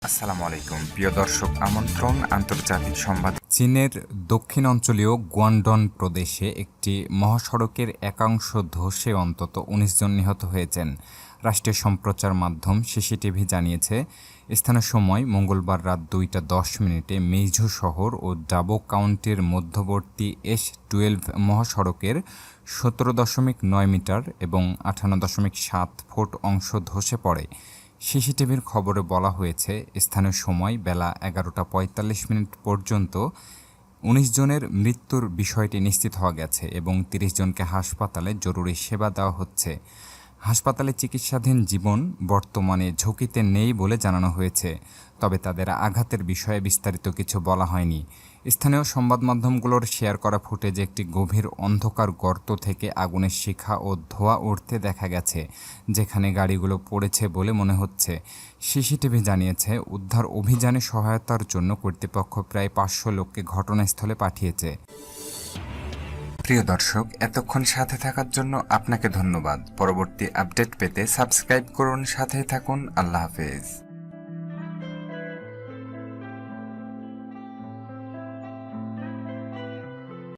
আসসালামু আলাইকুম প্রিয় দর্শক, আমন্ত্রণ আন্তর্জাতিক সংবাদ। চীনের দক্ষিণ অঞ্চলীয় গুয়াংডং প্রদেশে একটি মহাসড়কের একাংশ ধসে অন্তত ১৯ জন নিহত হয়েছেন। রাষ্ট্রীয় সম্প্রচার মাধ্যম সিসিটিভি জানিয়েছে, স্থানীয় সময় মঙ্গলবার রাত ২টা ১০ মিনিটে মেইঝো শহর ও ডাবো কাউন্টির মধ্যবর্তী S-12 মহাসড়কের ১৭.৯ মিটার এবং ৫৮.৭ ফুট অংশ ধসে পড়ে। সিসিটিভির খবরে বলা হয়েছে, স্থানীয় সময় বেলা ১১টা ৪৫ মিনিট পর্যন্ত ১৯ জনের মৃত্যুর বিষয়টি নিশ্চিত হওয়া গেছে এবং ৩০ জনকে হাসপাতালে জরুরি সেবা দেওয়া হচ্ছে। হাসপাতালে চিকিৎসাধীন জীবন বর্তমানে ঝুঁকিতে নেই বলে জানানো হয়েছে, তবে তাদের আঘাতের বিষয়ে বিস্তারিত কিছু বলা হয়নি। স্থানীয় সংবাদ মাধ্যমগুলোর শেয়ার করা ফুটেজে একটি গভীর অন্ধকার গর্ত থেকে আগুনের শিখা ও ধোঁয়া উঠতে দেখা গেছে, যেখানে গাড়িগুলো পড়েছে বলে মনে হচ্ছে। সিসিটিভি জানিয়েছে, উদ্ধার অভিযানে সহায়তার জন্য কর্তৃপক্ষ প্রায় ৫০০ লোককে ঘটনাস্থলে পাঠিয়েছে। প্রিয় দর্শক, এতক্ষণ সাথে থাকার জন্য আপনাকে ধন্যবাদ। পরবর্তী আপডেট পেতে সাবস্ক্রাইব করুন, সাথেই থাকুন। আল্লাহ হাফেজ।